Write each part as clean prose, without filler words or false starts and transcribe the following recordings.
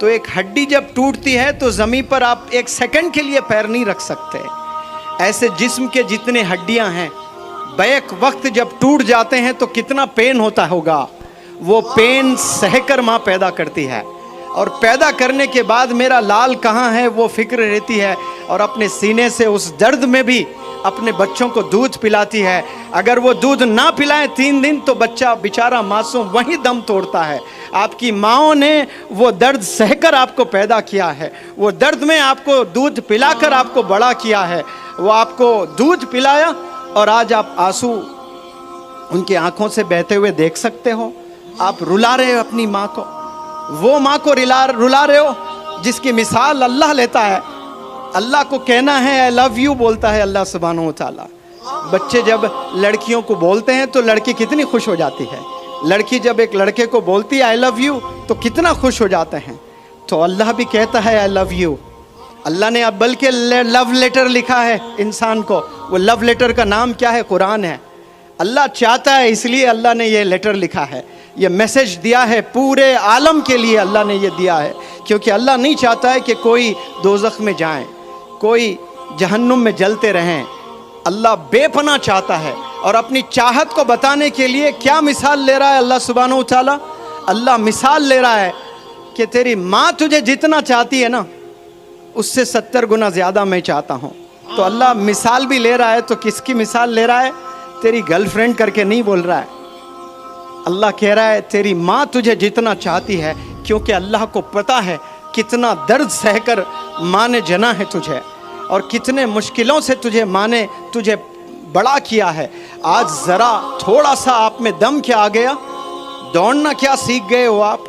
تو ایک ہڈی جب ٹوٹتی ہے تو زمین پر آپ ایک سیکنڈ کے لیے پیر نہیں رکھ سکتے. ایسے جسم کے جتنے ہڈیاں ہیں بیک وقت جب ٹوٹ جاتے ہیں تو کتنا پین ہوتا ہوگا. وہ پین سہ کر ماں پیدا کرتی ہے, اور پیدا کرنے کے بعد میرا لال کہاں ہے وہ فکر رہتی ہے, اور اپنے سینے سے اس درد میں بھی اپنے بچوں کو دودھ پلاتی ہے. اگر وہ دودھ نہ پلائیں 3 دن تو بچہ بیچارہ معصوم وہیں دم توڑتا ہے. آپ کی ماؤں نے وہ درد سہ کر آپ کو پیدا کیا ہے, وہ درد میں آپ کو دودھ پلا کر آپ کو بڑا کیا ہے. وہ آپ کو دودھ پلایا اور آج آپ آنسو ان کی آنکھوں سے بہتے ہوئے دیکھ سکتے ہو. آپ رلا رہے ہو اپنی ماں کو, وہ ماں کو رلا رہے ہو جس کی مثال اللہ لیتا ہے. اللہ کو کہنا ہے I love you بولتا ہے اللہ سبحانہ و تعالیٰ. بچے جب لڑکیوں کو بولتے ہیں تو لڑکی کتنی خوش ہو جاتی ہے. لڑکی جب ایک لڑکے کو بولتی ہے I love you تو کتنا خوش ہو جاتے ہیں. تو اللہ بھی کہتا ہے I love you. اللہ نے اب بلکہ لو لیٹر لکھا ہے انسان کو. وہ لو لیٹر کا نام کیا ہے؟ قرآن ہے. اللہ چاہتا ہے اس لیے اللہ نے یہ لیٹر لکھا ہے, یہ میسج دیا ہے پورے عالم کے لیے. اللہ نے یہ دیا ہے کیونکہ اللہ نہیں چاہتا ہے کہ کوئی دوزخ میں جائیں, کوئی جہنم میں جلتے رہیں. اللہ بے پناہ چاہتا ہے, اور اپنی چاہت کو بتانے کے لیے کیا مثال لے رہا ہے اللہ سبحانہ و تعالیٰ؟ اللہ مثال لے رہا ہے کہ تیری ماں تجھے جتنا چاہتی ہے نا اس سے 70 گنا زیادہ میں چاہتا ہوں. تو اللہ مثال بھی لے رہا ہے. تو کس کی مثال لے رہا ہے؟ تیری گرل فرینڈ کر کے نہیں بول رہا ہے. اللہ کہہ رہا ہے تیری ماں تجھے جتنا چاہتی ہے, کیونکہ اللہ کو پتا ہے کتنا درد سہ کر ماں نے جنا ہے تجھے, اور کتنے مشکلوں سے تجھے بڑا کیا ہے. آج ذرا تھوڑا سا آپ میں دم کیا آ گیا, دوڑنا کیا سیکھ گئے ہو, آپ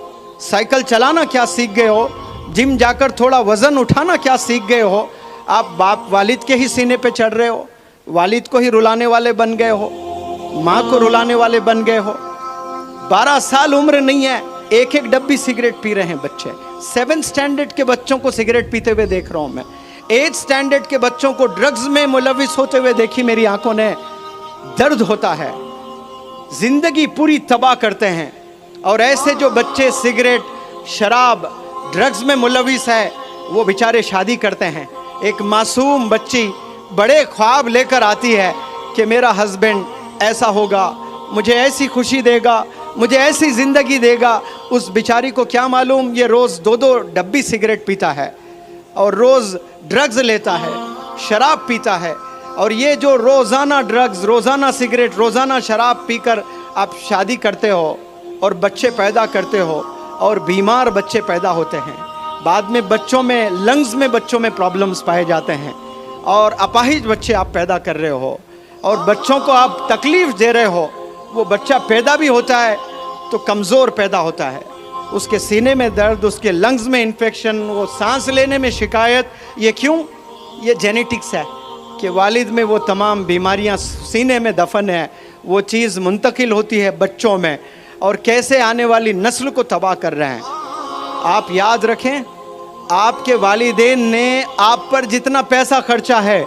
سائیکل چلانا کیا سیکھ گئے ہو, جم جا کر تھوڑا وزن اٹھانا کیا سیکھ گئے ہو. آپ باپ والد کے ہی سینے پہ چڑھ رہے ہو, والد کو ہی رلانے والے بن گئے ہو, ماں کو رلانے والے بن گئے ہو. 12 سال عمر نہیں ہے, ایک ڈبی سگریٹ پی رہے ہیں بچے. 7 سٹینڈرڈ کے بچوں کو سگریٹ پیتے ہوئے دیکھ رہا ہوں میں. 8 سٹینڈرڈ کے بچوں کو ڈرگز میں ملوث ہوتے ہوئے دیکھی میری آنکھوں نے. درد ہوتا ہے, زندگی پوری تباہ کرتے ہیں. اور ایسے جو بچے سگریٹ, شراب, ڈرگز میں ملوث ہے وہ بیچارے شادی کرتے ہیں. ایک معصوم بچی بڑے خواب لے کر آتی ہے کہ میرا ہسبینڈ ایسا ہوگا, مجھے ایسی خوشی دے گا, مجھے ایسی زندگی دے گا. اس بیچاری کو کیا معلوم یہ روز 2 ڈبی سگریٹ پیتا ہے, اور روز ڈرگز لیتا ہے, شراب پیتا ہے. اور یہ جو روزانہ ڈرگز, روزانہ سگریٹ, روزانہ شراب پی کر آپ شادی کرتے ہو اور بچے پیدا کرتے ہو, اور بیمار بچے پیدا ہوتے ہیں. بعد میں بچوں میں لنگز میں بچوں میں پرابلمز پائے جاتے ہیں, اور اپاہج بچے آپ پیدا کر رہے ہو, اور بچوں کو آپ تکلیف دے رہے ہو. وہ بچہ پیدا بھی ہوتا ہے تو کمزور پیدا ہوتا ہے, اس کے سینے میں درد, اس کے لنگز میں انفیکشن, وہ سانس لینے میں شکایت. یہ کیوں؟ یہ جینیٹکس ہے کہ والد میں وہ تمام بیماریاں سینے میں دفن ہیں, وہ چیز منتقل ہوتی ہے بچوں میں, اور کیسے آنے والی نسل کو تباہ کر رہے ہیں. آپ یاد رکھیں, آپ کے والدین نے آپ پر جتنا پیسہ خرچا ہے,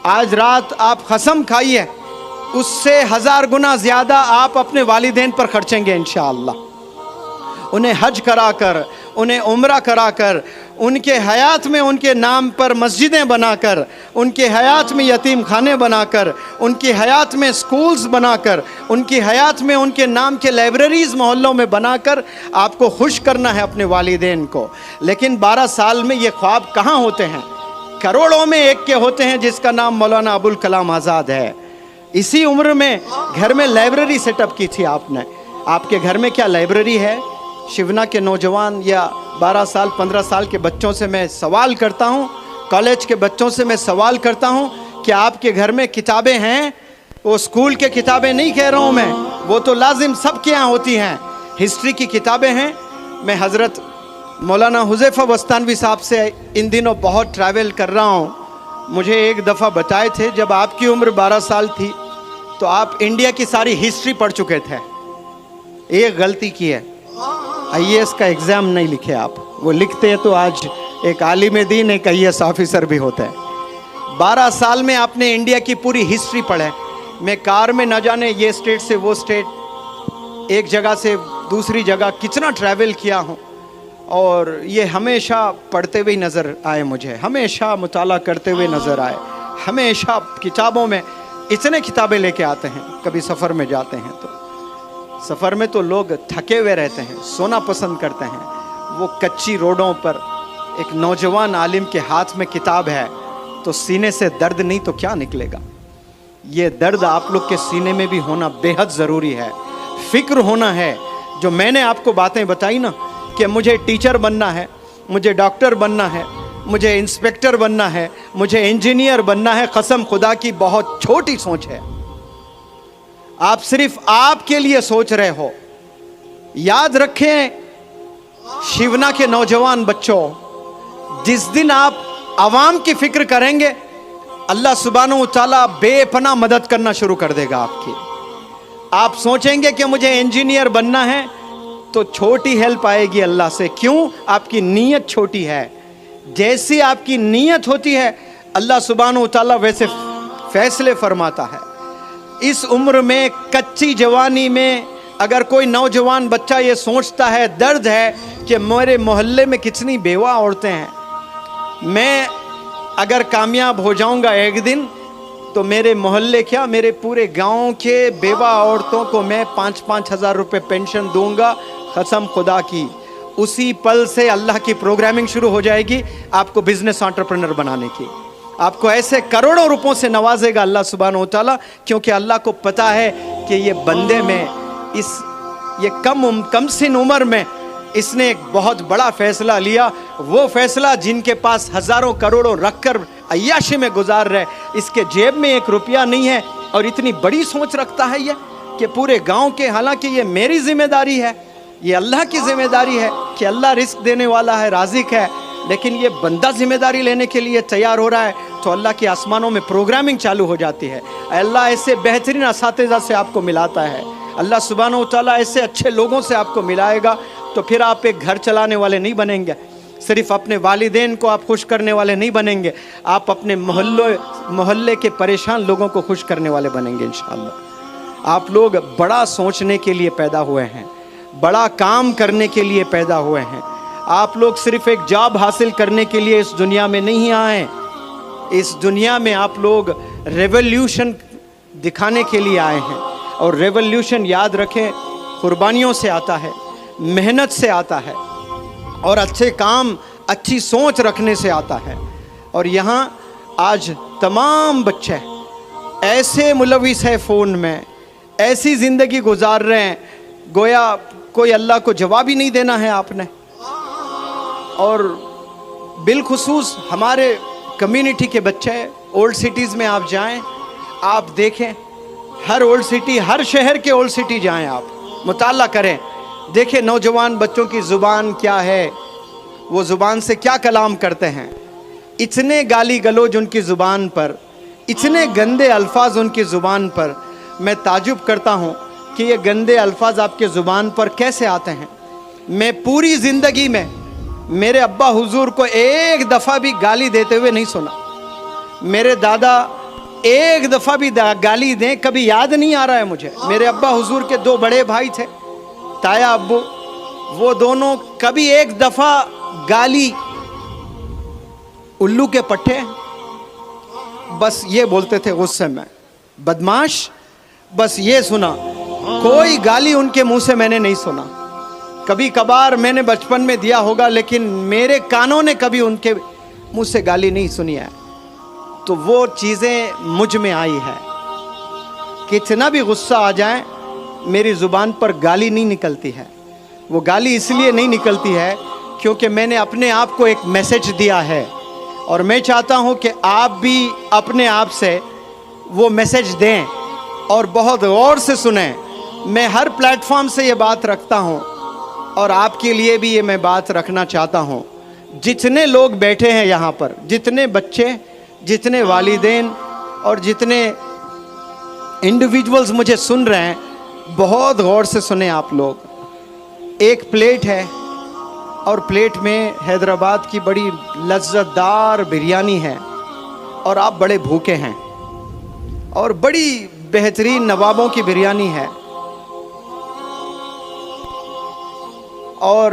آج رات آپ قسم کھائیے اس سے 1000 گنا زیادہ آپ اپنے والدین پر خرچیں گے انشاءاللہ. انہیں حج کرا کر, انہیں عمرہ کرا کر, ان کے حیات میں ان کے نام پر مسجدیں بنا کر, ان کے حیات میں یتیم خانے بنا کر, ان کی حیات میں سکولز بنا کر, ان کی حیات میں ان کے نام کے لائبریریز محلوں میں بنا کر آپ کو خوش کرنا ہے اپنے والدین کو. لیکن 12 سال میں یہ خواب کہاں ہوتے ہیں؟ کروڑوں میں ایک کے ہوتے ہیں جس کا نام مولانا ابوالکلام آزاد ہے. اسی عمر میں گھر میں لائبریری سیٹ اپ کی تھی آپ نے. آپ کے گھر میں کیا لائبریری ہے؟ شیونا کے نوجوان یا 12 سال 15 سال کے بچوں سے میں سوال کرتا ہوں, کالج کے بچوں سے میں سوال کرتا ہوں کہ آپ کے گھر میں کتابیں ہیں؟ وہ اسکول کے کتابیں نہیں کہہ رہا ہوں میں, وہ تو لازم سب کے یہاں ہوتی ہیں. ہسٹری کی کتابیں ہیں. میں حضرت مولانا حذیفہ بستانوی صاحب سے ان دنوں بہت ٹریول کر رہا ہوں. مجھے ایک دفعہ بتائے تھے جب آپ کی عمر 12 سال تھی تو آپ انڈیا کی ساری ہسٹری پڑھ چکے تھے. ایک غلطی کی ہے, IAS کا ایگزام نہیں لکھے آپ. وہ لکھتے تو آج ایک عالم دین, ایک IAS آفیسر بھی ہوتا ہے. 12 سال میں آپ نے انڈیا کی پوری ہسٹری پڑھے. میں کار میں نہ جانے یہ اسٹیٹ سے وہ اسٹیٹ, ایک جگہ سے دوسری جگہ کتنا ٹریول کیا ہوں, اور یہ ہمیشہ پڑھتے ہوئے نظر آئے مجھے، ہمیشہ مطالعہ کرتے ہوئے نظر آئے، ہمیشہ کتابوں میں اتنے کتابیں لے کے آتے ہیں۔ کبھی سفر میں جاتے ہیں تو سفر میں تو لوگ تھکے ہوئے رہتے ہیں، سونا پسند کرتے ہیں، وہ کچی روڈوں پر ایک نوجوان عالم کے ہاتھ میں کتاب ہے تو سینے سے درد نہیں تو کیا نکلے گا؟ یہ درد آپ لوگ کے سینے میں بھی ہونا بے حد ضروری ہے، فکر ہونا ہے۔ جو میں نے آپ کو باتیں بتائی نا کہ مجھے ٹیچر بننا ہے، مجھے ڈاکٹر بننا ہے، مجھے انسپیکٹر بننا ہے، مجھے انجینئر بننا ہے، قسم خدا کی بہت چھوٹی سوچ ہے۔ آپ صرف آپ کے لیے سوچ رہے ہو۔ یاد رکھیں شیونا کے نوجوان بچوں، جس دن آپ عوام کی فکر کریں گے اللہ سبحانہ و تعالیٰ بے پناہ مدد کرنا شروع کر دے گا آپ کی۔ آپ سوچیں گے کہ مجھے انجینئر بننا ہے تو چھوٹی ہیلپ آئے گی اللہ سے، کیوں؟ آپ کی نیت چھوٹی ہے۔ جیسی آپ کی نیت ہوتی ہے اللہ سبحانہ و تعالیٰ ویسے فیصلے فرماتا ہے۔ اس عمر میں کچی جوانی میں اگر کوئی نوجوان بچہ یہ سوچتا ہے، درد ہے کہ میرے محلے میں کتنی بیوہ عورتیں ہیں، میں اگر کامیاب ہو جاؤں گا ایک دن تو میرے محلے کیا میرے پورے گاؤں کے بیوہ عورتوں کو میں 5-5 ہزار روپے پینشن دوں گا، قسم خدا کی اسی پل سے اللہ کی پروگرامنگ شروع ہو جائے گی آپ کو بزنس انٹرپرینر بنانے کی۔ آپ کو ایسے کروڑوں روپوں سے نوازے گا اللہ سبحانہ و تعالیٰ، کیونکہ اللہ کو پتا ہے کہ یہ بندے میں یہ کم سن عمر میں اس نے ایک بہت بڑا فیصلہ لیا، وہ فیصلہ جن کے پاس ہزاروں کروڑوں رکھ کر عیاشی میں گزار رہے، اس کے جیب میں 1 روپیہ نہیں ہے اور اتنی بڑی سوچ رکھتا ہے یہ کہ پورے گاؤں کے، حالانکہ یہ میری ذمہ داری ہے، یہ اللہ کی ذمہ داری ہے کہ اللہ رزق دینے والا ہے، رازق ہے، لیکن یہ بندہ ذمہ داری لینے کے لیے تیار ہو رہا ہے تو اللہ کے آسمانوں میں پروگرامنگ چالو ہو جاتی ہے۔ اللہ ایسے بہترین اساتذہ سے آپ کو ملاتا ہے، اللہ سبحانہ و تعالیٰ ایسے اچھے لوگوں سے آپ کو ملائے گا تو پھر آپ ایک گھر چلانے والے نہیں بنیں گے، صرف اپنے والدین کو آپ خوش کرنے والے نہیں بنیں گے، آپ اپنے محلے کے پریشان لوگوں کو خوش کرنے والے بنیں گے انشاءاللہ۔ آپ لوگ بڑا سوچنے کے لیے پیدا ہوئے ہیں، بڑا کام کرنے کے لیے پیدا ہوئے ہیں۔ آپ لوگ صرف ایک جاب حاصل کرنے کے لیے اس دنیا میں نہیں آئے، اس دنیا میں آپ لوگ ریولیوشن دکھانے کے لیے آئے ہیں، اور ریولیوشن یاد رکھیں قربانیوں سے آتا ہے، محنت سے آتا ہے، اور اچھے کام، اچھی سوچ رکھنے سے آتا ہے۔ اور یہاں آج تمام بچے ایسے ملوث ہے فون میں، ایسی زندگی گزار رہے ہیں گویا کوئی اللہ کو جواب ہی نہیں دینا ہے آپ نے۔ اور بالخصوص ہمارے کمیونٹی کے بچے اولڈ سٹیز میں آپ جائیں، آپ دیکھیں ہر اولڈ سٹی، ہر شہر کے اولڈ سٹی جائیں، آپ مطالعہ کریں، دیکھیں نوجوان بچوں کی زبان کیا ہے، وہ زبان سے کیا کلام کرتے ہیں۔ اتنے گالی گلوج ان کی زبان پر، اتنے گندے الفاظ ان کی زبان پر، میں تعجب کرتا ہوں کہ یہ گندے الفاظ آپ کے زبان پر کیسے آتے ہیں۔ میں پوری زندگی میں میرے ابا حضور کو ایک دفعہ بھی گالی دیتے ہوئے نہیں سنا، میرے دادا ایک دفعہ بھی گالی دیں کبھی یاد نہیں آ رہا ہے مجھے۔ میرے ابا حضور کے 2 بڑے بھائی تھے، تایا ابو، وہ دونوں کبھی ایک دفعہ گالی، الو کے پٹھے، بس یہ بولتے تھے غصے میں، بدماش، بس یہ سنا، کوئی گالی ان کے منہ سے میں نے نہیں سنا۔ کبھی کبھار میں نے بچپن میں دیا ہوگا لیکن میرے کانوں نے کبھی ان کے منہ سے گالی نہیں سنی ہے۔ تو وہ چیزیں مجھ میں آئی ہے، کتنا بھی غصہ آ جائے میری زبان پر گالی نہیں نکلتی ہے۔ وہ گالی اس لیے نہیں نکلتی ہے کیونکہ میں نے اپنے آپ کو ایک میسج دیا ہے، اور میں چاہتا ہوں کہ آپ بھی اپنے آپ سے وہ میسج دیں اور بہت غور سے سنیں۔ میں ہر پلیٹ فارم سے یہ بات رکھتا ہوں اور آپ کے لیے بھی یہ میں بات رکھنا چاہتا ہوں۔ جتنے لوگ بیٹھے ہیں یہاں پر، جتنے بچے، جتنے والدین اور جتنے انڈیویجولز مجھے سن رہے ہیں، بہت غور سے سنیں آپ لوگ۔ ایک پلیٹ ہے اور پلیٹ میں حیدرآباد کی بڑی لذت دار بریانی ہے، اور آپ بڑے بھوکے ہیں، اور بڑی بہترین نوابوں کی بریانی ہے، اور